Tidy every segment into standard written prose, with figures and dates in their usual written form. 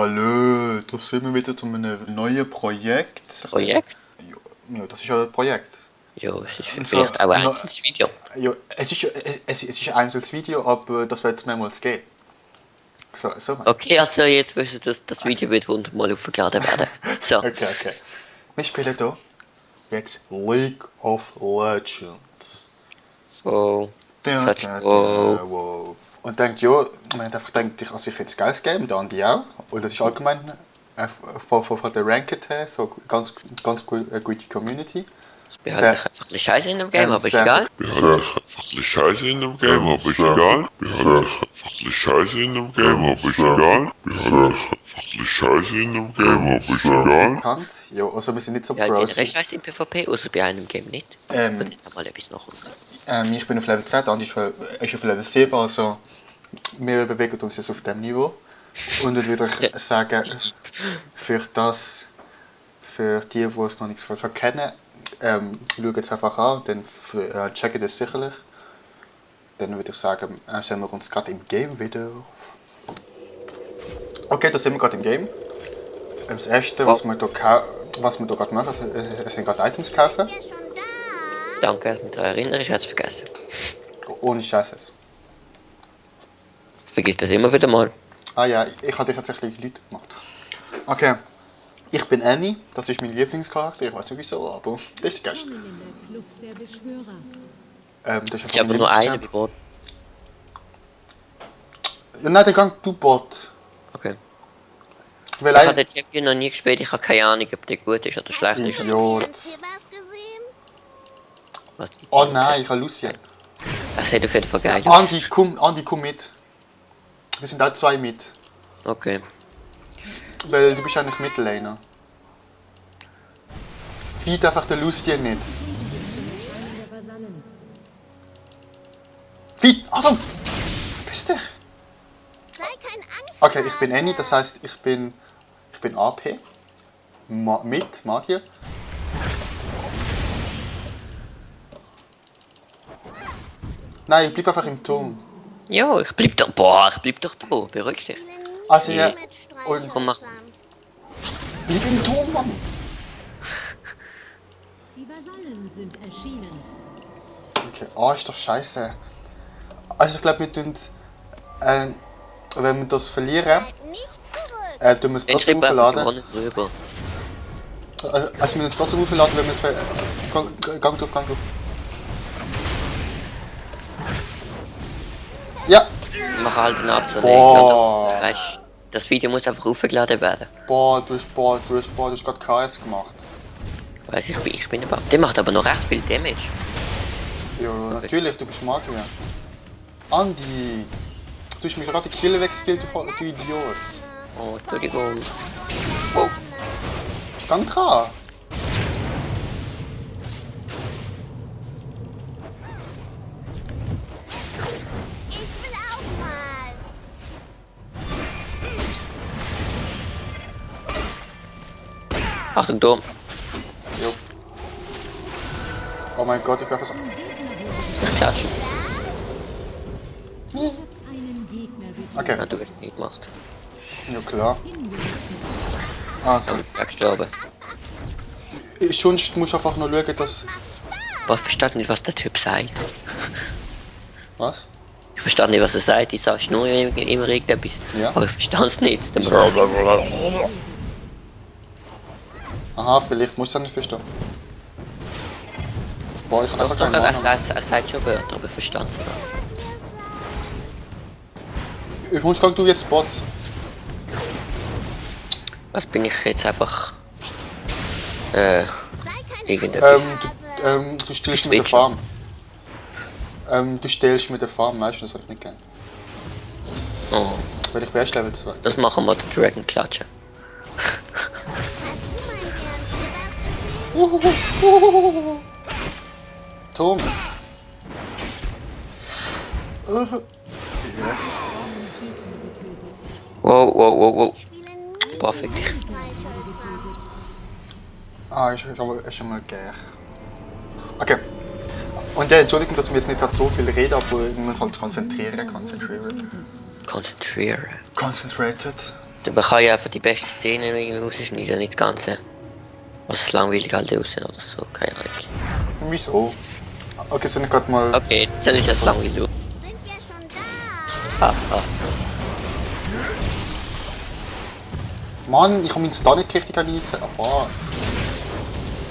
Hallo, da sind wir wieder zu einem neuen Projekt. Projekt? Ja, das ist ja ein Projekt. Ja, es ist So, vielleicht auch ein no- einzelnes Video. Ja, es ist ein einzelnes Video, aber das wird mehrmals gehen. So. Okay, also jetzt wissen wir, das Video wird 100-mal aufgeladen werden. So, Okay. Wir spielen hier jetzt League of Legends. oh, Wow. Und denkt, ja, man hat einfach gedacht, also ich finde es geiles Game, der Andi auch. Und das ist allgemein von der Ranked her so ganz gute Community. wir haben einfach ein bisschen Scheiße in dem Game, aber ist sehr- egal. Wir haben einfach ein bisschen Scheiße in dem Game, aber ist egal. Wir haben einfach ein bisschen Scheiße in dem Game, aber ist egal. Wir haben einfach ein bisschen Scheiße in dem Game, aber ist egal. bekannt. Ja, also wir sind nicht so Ja, Pros. generell Scheiße im PvP, außer bei einem Game nicht. Ähm, Von dem mal etwas noch. Ich bin auf Level 10, der Andi ist auf Level 7, also wir bewegen uns jetzt auf dem Niveau. Und ich würde sagen, für die es noch nicht so kennen, schauen es einfach an, dann checken das sicherlich. Dann würde ich sagen, sehen wir uns gerade im Game wieder. Okay, da sind wir gerade im Game. Das erste, was wir hier gerade machen, sind gerade Items kaufen. Danke, dass du mich daran erinnerst, ich hab's vergessen. Ohne Scheiße. Vergiss das immer wieder mal. Ah ja, ich habe dich tatsächlich Leute gemacht. Okay, ich bin Annie, das ist mein Lieblingscharakter, ich weiß nicht wieso, aber das ist der Geist. In der Kluft der Beschwörer. Das Ich habe nur einen bei Bord. Ja, nein, der Gang du Bot. Okay. Weil Ich habe den Champion noch nie gespielt, ich habe keine Ahnung, ob der gut ist oder schlecht ist. Idiot. Habt ihr was gesehen? Was- Oh nein, ich habe Lucien. Das sieht auf jeden Fall geil aus. Andi, komm mit. Wir sind auch zwei mit. Okay. Weil du bist eigentlich Mittellaner. Fight einfach den Lucien nicht. Der Vasallen. Fight! Achtung! Bist dich! Sei kein Angst. Okay, ich bin Annie, das heißt ich bin AP. Mit Magier. Nein, bleib einfach im Turm. Ja, ich bleib doch. Boah, ich bleib doch da. Beruhigst dich. Also ja, Mit und Komm, mach. bleib im Turm, Mann! Die Vasallen sind erschienen. Okay, oh, ist doch scheiße. Also ich glaube, wenn wir das verlieren, Nicht zurück. tun wir es Dann trotzdem schreib einfach aufladen. gewonnen drüber. Also wir müssen es trotzdem aufladen, wenn wir es Gang durch. Ja! Mach halt den Arzt Boah. Weißt, das Video muss einfach aufgeladen werden. Boah, du hast gerade KS gemacht. Weiß ich bin aber. Der macht aber noch recht viel Damage. Ja, natürlich, du bist Magier. Andi! Du hast mich gerade die Kille weggeskillt, du Idiot. Oh, Entschuldigung. Danke! an. Ich will auch mal. Achtung, Turm. Jo. Oh mein Gott, ich werfe es ab. Ich klatsche. Einen Gegner wird Okay, Ja, du hast nicht gemacht. ja klar. Ah, sorry. Ich bin gestorben. Sonst musst du einfach nur schauen, dass... Was versteht nicht, was der Typ sagt. Was? Ich verstehe nicht, was er sagt. Ich sage nur immer irgendetwas. Ja. Aber ich verstehe es nicht. Dann Aha, vielleicht musst du es nicht verstehen. Boah, ich habe einfach Doch, keine Ahnung. er sagt schon Wörter, aber ich verstehe es nicht. Ich muss sagen, du jetzt Bot. Was bin ich jetzt einfach... Sei kein irgendetwas. Du stillst Ich mit der bin schon. Farm. Du stillst mit der Farm, weißt du, das soll ich nicht gerne. Oh, Weil ich bin erst Level 2. das machen wir den Dragon klatschen. Tom. Yes. Wow. Perfekt. Ah, ist schon mal gleich. Okay. Und ja, Entschuldigung, dass wir jetzt nicht gerade so viel reden, aber ich muss halt konzentrieren. Konzentrieren. Concentrated. Man kann ja einfach die besten Szenen irgendwie rausschneiden, nicht das Ganze. Was ist langweilig halt aussehen oder so, keine Ahnung. Wieso? Okay, soll ich gerade mal... Okay, jetzt soll ich das langweilig aus. Sind wir schon da? Mann, ich habe meinen Stun nicht richtig eingesetzt. Aha.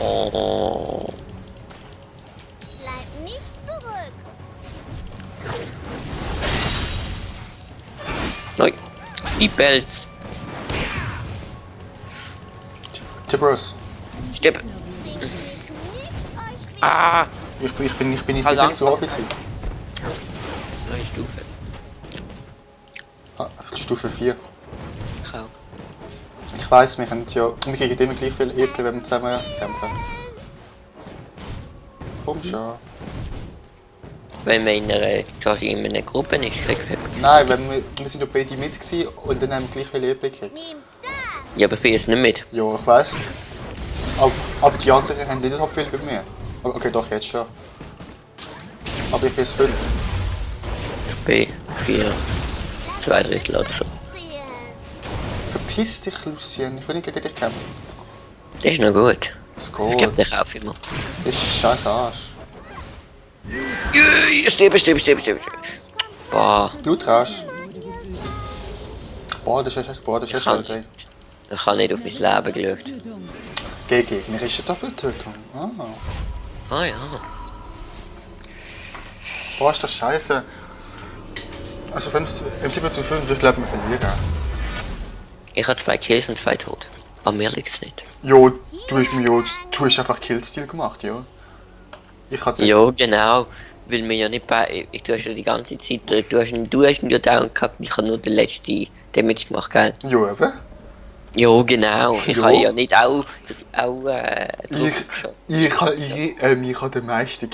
Oh. Bleib nicht zurück. Nein. Die Pelz. Tibbers. Stipp. Seht ihr nicht euch Ah. Ich bin nicht Halt wirklich zu langsam. offensiv. Neue Stufe. Ah, Stufe 4. Kau. Ich weiss, wir kriegen immer gleich viel EP, wenn wir zusammen kämpfen. Komm schon. Wenn man in einer, quasi in einer Gruppe ist, kriegt man. Nein, wir sind ja beide mit gewesen und dann haben wir gleich viel EP gekriegt. Nehmt das. Ja, aber ich bin jetzt nicht mit. Ja, ich weiss. Aber die anderen haben nicht so viel wie mir. Okay, doch, jetzt schon. Aber ich bin 5. Ich bin 4, 2 Drittel oder so. Ziehen. Verpiss dich, Lucien. Ich will nicht gegen dich kämpfen. Das ist noch gut. Das Ich glaube, geht. den kaufe ich mir. Das ist scheiß Arsch. Stirb. Boah, Blutrausch. Boah, das ist echt ich habe nicht auf mein Leben geschaut. Tötung. Gegen Gegner ist eine Doppeltötung. Ah. Ah ja. Boah, ist das scheiße. Also im 7 zu 5, ich glaube, wir verlieren. Ich habe 2 Kills und 2 Tod. Aber mir liegt es nicht. Jo, du hast einfach Killstil gemacht, ja. Ich hatte... Ja, genau. Weil mir ja nicht bei. Du hast ja die ganze Zeit. Du hast ihn ja down gehabt. Ich habe nur den letzten Damage gemacht, gell? Jo, eben. Ja, genau. Ich Ja. habe ja nicht auch drauf geschossen. Ich habe den meisten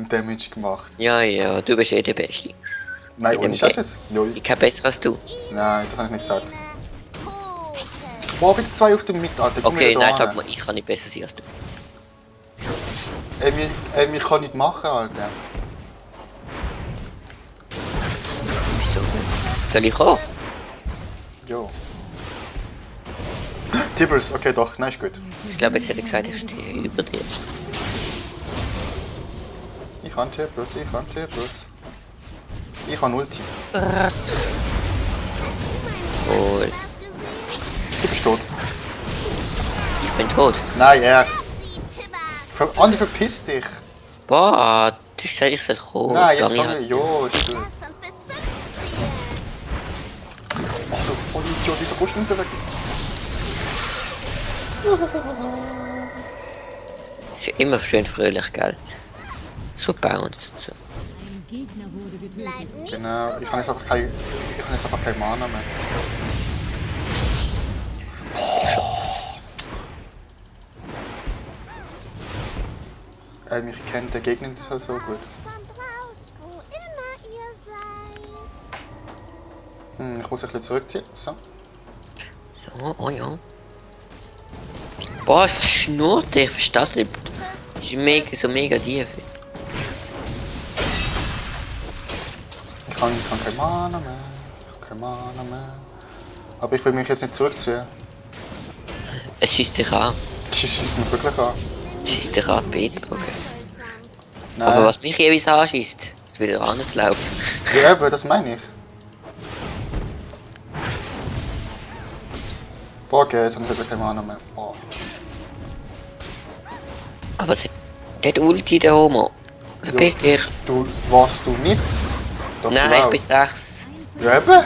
Damage gemacht. Ja, du bist eh der Beste. Nein, Mit ohne dem Scheiß Game. jetzt. Jo, Ich kann besser als du. nein, das habe ich nicht gesagt. Tote. Boah, bitte 2 auf dem Mit, Alter. Komm Okay, wieder nein, da sag hin. mal, ich kann nicht besser sein als du. Ich kann nicht machen, Alter. Wieso? Soll ich kommen? Jo. Tibbers, okay, doch, nein, ist gut. Ich glaube, jetzt hätte ich gesagt, ich stehe über dir. Ich kann Tibbers. Ich habe Ulti. Cool. Du bist tot. Ich bin tot. Nein, er. Sie Tibbers. Andi, verpiss dich. Boah, du hast gesagt, ich soll kommen. Nein, jetzt Dani kann hat- ich. Jo, ist gut. Lasst uns bis 5 ziehen. Ach du voll Idiot, wieso gehst du nicht weg? Ist ja immer schön fröhlich, gell? So bounced. So. Ein Gegner wurde getötet. Bleib nicht Genau, ich habe jetzt einfach kein Mana mehr. Ich kenne den Gegner nicht so gut. kommt raus, wo immer ihr seid. Ich muss ein bisschen zurückziehen. So. So, oh ja. Boah, was schnurrt der? Ich verstehe das nicht. Das ist mega tief. Ich kann kein Mana mehr. Aber ich will mich jetzt nicht zurückziehen. Es schießt dich an. Das schießt mich wirklich an. Es schießt dich an, die B zu drücken. Seltsam. Nein. Aber was mich jeweils anschießt, ist wieder anzulaufen. Ja, eben, das meine ich. Boah, okay, jetzt habe ich wirklich kein Mana mehr. Boah. Aber der hat Ulti, der Homo. Verpiss dich. Du, warst du nicht? Doch, Nein, du ich auch. bin 6. Ja, eben.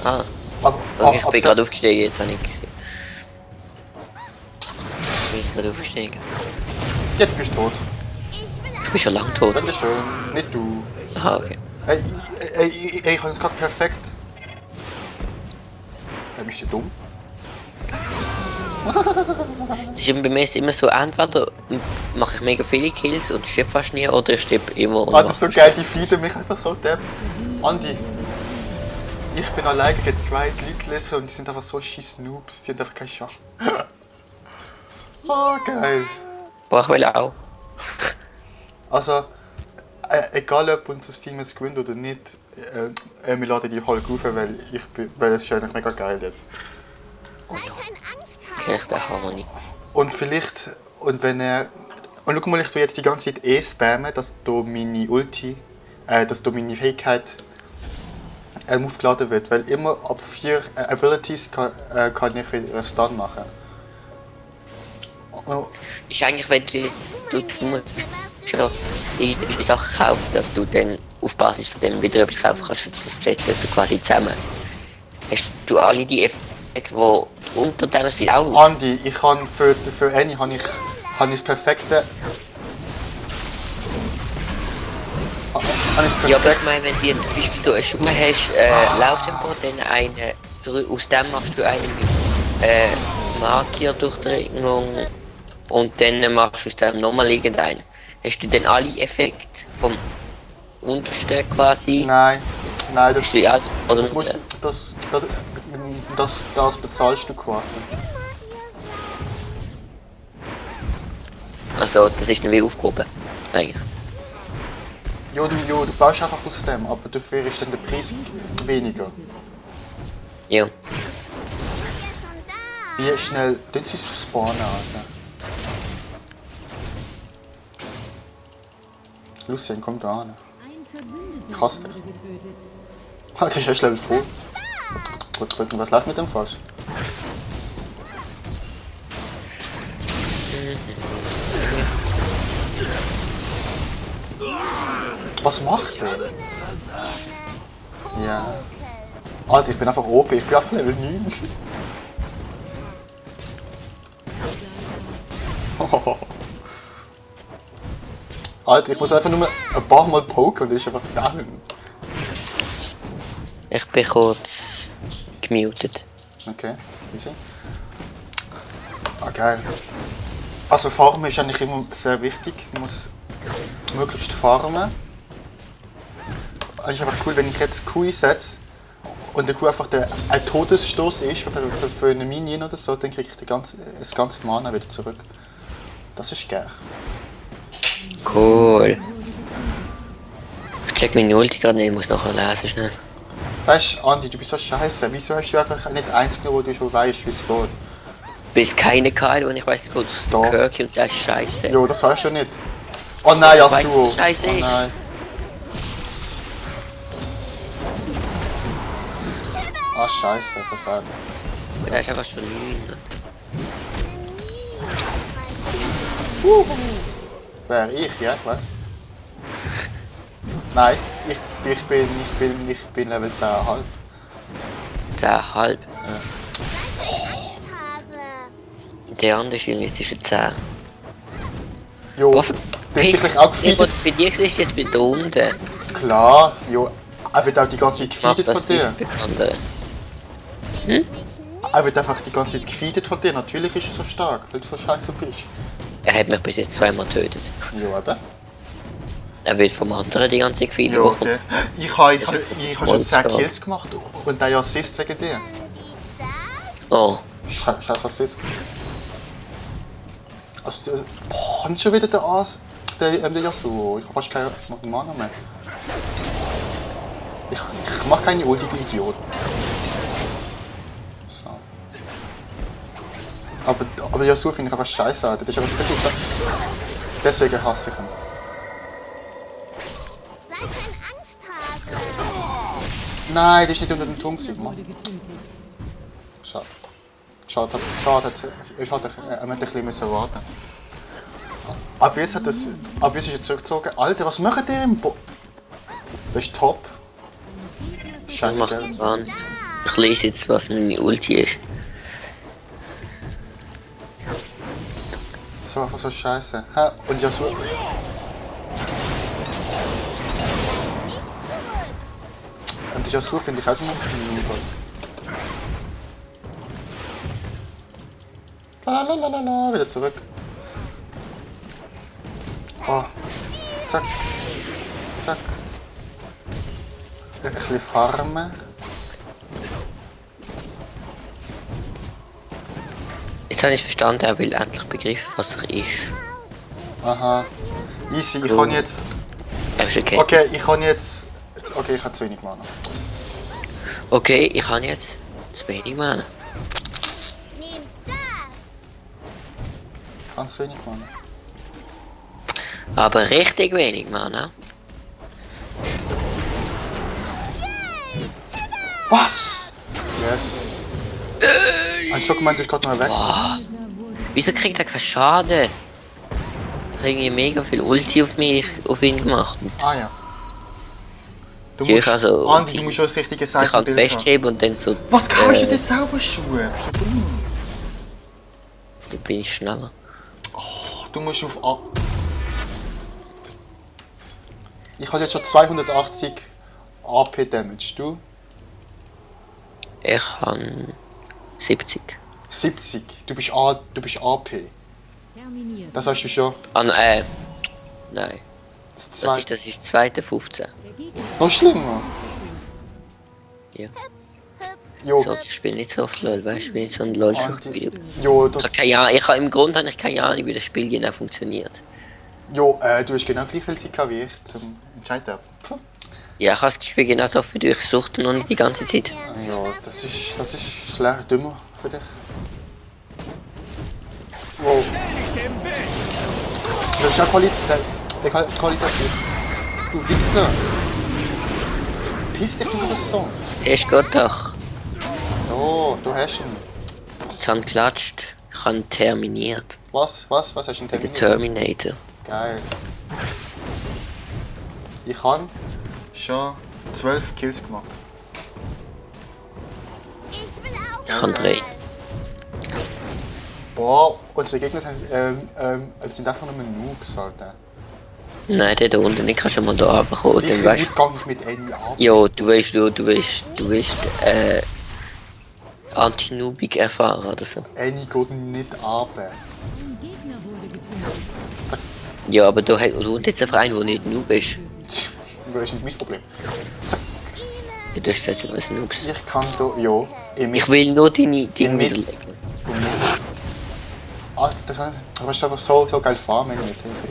Ah, Aber, okay, ich ab bin 6 gerade aufgestiegen, jetzt habe ich gesehen. Ich bin jetzt gerade aufgestiegen. Jetzt bist du tot. Ich bin schon lange tot. Dankeschön. Nicht du. Aha, okay. Ich habe es gerade perfekt. Bist du dumm? Es ist eben bei mir ist immer so, entweder mache ich mega viele Kills und stirb fast nie, oder ich stirb immer und Ah, das ist so geil, die feeden mich einfach so depp. Andi, ich bin alleine gegen 2 Leute und die sind einfach so scheiß Noobs, die haben einfach keine Chance. Oh, geil. Boah, ich will auch. Also, egal ob unser Team jetzt gewinnt oder nicht, wir laden die Hulk auf, weil es ist eigentlich mega geil jetzt. Sei kein Angsthase. Kenn ich den Harmony. Und vielleicht, und wenn er... Und schau mal, ich tue jetzt die ganze Zeit spammen, dass da meine Ulti, dass da meine Fähigkeit aufgeladen wird. Weil immer ab 4 Abilities kann ich wieder einen Stun machen. Oh, Ist eigentlich, wenn du musst schon die Sachen kaufen, dass du dann auf Basis von dem wieder etwas kaufen kannst, das setzt also quasi zusammen. Hast du alle die Effekte, die unter dem sind, auch? Andi, ich kann für Annie habe ich das perfekte... Ja, aber ich meine, wenn du jetzt zum Beispiel du eine Schuhe hast, Lauftempo, dann aus dem machst du einen mit Magierdurchdringung und dann machst du aus dem nochmal irgendeinen. Hast du dann alle Effekte vom untersten quasi? Nein, das, Hast du ja, oder das, musst, das bezahlst du quasi. Also, das ist dann wie aufgehoben, eigentlich. Ja, du baust einfach aus dem, aber dafür ist dann der Preis weniger. Ja. Jetzt und da. Wie schnell tun sie es spawnen, Alter? Lucien, komm da an. Ein Verbündeter Ich hasse dich. wurde getötet. Das ist echt Level 4. Gut, was läuft mit dem falsch? Was macht er? Ja. Alter, ich bin einfach OP, ich bin einfach Level 9. Alter, ich muss einfach nur ein paar Mal poken und ist einfach down. Ich bin kurz gemutet. Okay, easy. Ah, geil. Also Farmen ist eigentlich immer sehr wichtig. Man muss möglichst farmen. Es ist einfach cool, wenn ich jetzt Q einsetze und der Q einfach ein Todesstoß ist für eine Minion oder so, dann kriege ich das ganze Mana wieder zurück. Das ist geil. Cool. Ich check meine Ulti gerade nicht, ich muss nachher lesen schnell. Weißt du, Andi, du bist so scheiße. Wieso hast du einfach nicht eins genommen, wo du schon weißt, wie es geht? Bis keine Kyle und ich weiß es gut. Doch. Der Kirky und der ist scheiße. Jo, das weißt du nicht. Oh nein, Ich weiß, Yasuo. dass es scheiße Oh ist. nein. Ah, scheiße, versagt. Und der ist einfach schon 9. Wer? Ich, ja, ich weiß. Nein, ich bin Level 10,5. 10,5. Angsthase. Der andere ist irgendwie zwischen 10. Jo, Was? das ist gleich auch Nee, gefeedet. bei dir siehst du jetzt bei da unten. Klar, jo. Er wird auch die ganze Zeit Mach gefeedet von das dir. ist bei anderen. Er wird einfach die ganze Zeit gefeedet von dir. Natürlich ist er so stark, weil du so scheiße bist. Er hat mich bis jetzt zweimal getötet. Jo, eben. Er wird vom anderen die ganze Zeit gefeedet. Jo, Wo kommt- okay. Ich habe Das ist schon 10 Monster. Kills gemacht und der Assist wegen dir. Oh, Scheiß Assist. Also, boah, und schon wieder der Ass. Der Yasuo. Ich habe fast keine Mana mehr. Ich mach keine Ulti, du Idiot. So. Aber Yasuo finde ich einfach scheiße, Alter. Das ist einfach deswegen hasse ich ihn. Sei kein Angsthase. Nein, das ist nicht unter dem Turm gewesen, Mann. Wurde getötet. Schade. Schade, ich hätte ein bisschen müssen warten. Aber jetzt ist er zurückgezogen. Alter, was macht der im Das ist top. was Scheiße, macht gell? die Wand? Ich lese jetzt, was meine Ulti ist. So einfach so scheiße. Hä? Und ja so. Und die Yasuo finde ich auch immer Lalalala, wieder zurück. Oh. Zack. Zack. Ein bisschen farmen. Jetzt habe ich verstanden, er will endlich begreifen, was er ist. Aha. Easy, ich Cool. kann jetzt. Er ist okay. Okay, ich kann jetzt. Okay, ich habe zu wenig Mana. Okay, ich habe jetzt zu wenig Mana. Nimm das. Ganz wenig, Mann. Aber richtig wenig Mana. Was? Yes. Ein Schock meinte ich gerade mal weg. Boah. Wieso kriegt er keinen Schaden? Ich habe irgendwie mega viel Ulti auf ihn gemacht. Ah ja. Du Hier musst, also Andi, du musst schon das richtige Ich kann Seitenbild festheben und dann so. Was kaufst du denn Zauberschuhe? Bist du dumm? Dann bin ich schneller. Du musst auf A. Ich habe jetzt schon 280 AP Damage. Du? Ich habe 70. 70. Du bist AP. Terminiert. Das hast du schon. Nein. Das Das zweite. ist das zweite 15. Der Gegner Noch schlimmer. Ja. Jo, So, ich spiele nicht so oft LOL, weißt du? Ich bin nicht so ein LOL-Suchtvideo. jo, Ich das, habe keine Ahnung, im Grund habe ich keine Ahnung, wie das Spiel genau funktioniert. jo, du hast genau gleich viel Zeit gehabt wie ich zum Entscheiden. Puh. Ja, ich habe das Spiel genauso oft wie du, ich suchte noch nicht die ganze Zeit. Ja, das ist schlecht, dümmer für dich. Wow. Das ist ja qualitativ. Du Wichser. Piss dich über das Song. Erst geht doch. Oh, du hast ihn. Ich habe geklatscht. Ich habe ihn terminiert. Was hast du denn Der terminiert? Terminator. Geil. Ich habe schon 12 Kills gemacht. Ich will auch. Ich habe 3. Boah, unsere Gegner sind einfach nur Noobs, Alter. Nein, der da unten, ich kann schon mal da runterkommen, dann Sicher weißt nicht gang mit Annie ab. jo, du bist Anti-Noobig erfahren oder so. Annie geht nicht ab. Ein Gegner wurde getötet. Ja, aber du hast jetzt einfach einen, der nicht Noob ist. Das ist nicht mein Problem. Ja, du hast jetzt etwas Noobs. Ich kann da, ja, Ich will nur deine Dinge mit- widerlegen. Du kannst einfach so geil fahren, wenn ich nicht hilfe.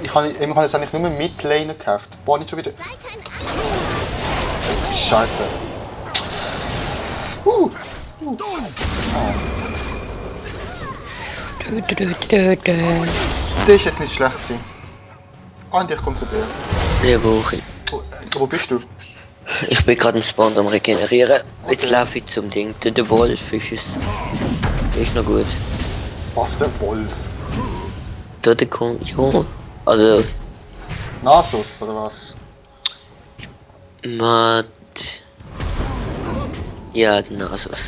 Ich habe jetzt eigentlich nur Midlaner gekauft. Boah, nicht schon wieder. Sei kein Scheiße. Das ist jetzt nicht schlecht gewesen. Andi, ich komme zu dir. Ja, Woche. Wo bist du? Ich bin gerade im Spawn am Regenerieren. Jetzt laufe ich zum Ding. Der Wolf ist der ist noch gut. Was, der Wolf? Der kommt, ja. Also, Nasus, oder was? Matt. Ja, der Nasus.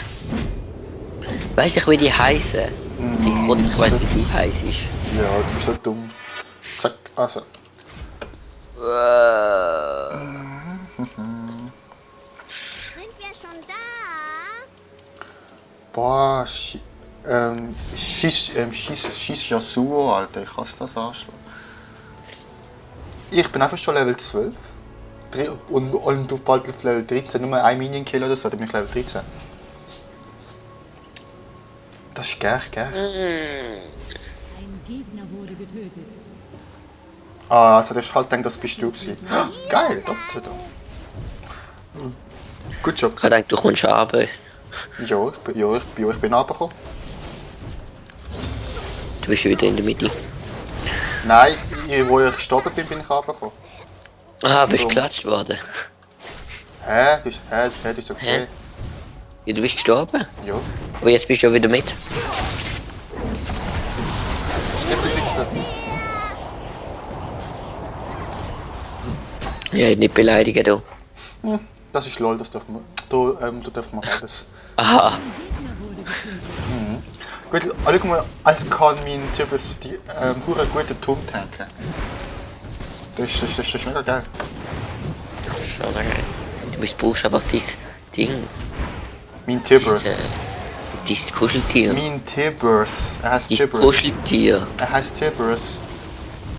Weiß ich, wie die heißen? Ich wollte nicht weiß, wie die heißt. Ja, du bist so dumm. Zack, also. Sind wir schon da? Boah, schieß Yasuo, Alter, ich hasse das Arschloch. Ich bin einfach schon Level 12. Und du bald auf Level 13, nur ein Minion-Kill oder so, dann bin ich Level 13. Das ist gern. Ein Gegner wurde getötet. Ah, jetzt hätte ich halt gedacht, das bist du gewesen. Geil, doppelt. Gut Job. Ich denke, du kommst runter. Ja, ich bin runtergekommen. Du bist wieder in der Mitte. Nein, wo ich gestorben bin, bin ich runtergekommen. Ah, bist geklatscht worden. Hä? Du hast doch gesehen. Ja, du bist gestorben. Ja. Aber jetzt bist du ja wieder mit. Stimmt, du Wichser. Ja, nicht beleidigen, du. Das ist LOL, das darf man. Du darfst man alles. Aha. Gut, schau mal, als kann mein Typ die hure gute Turm tanken. Das ist mega geil. Schon geil. Du brauchst einfach dieses Ding. Mein Tibbers. Dieses Kuscheltier. Mein Tibbers. Er heißt Dieses Tibbers. Kuscheltier. Er heißt Tibbers.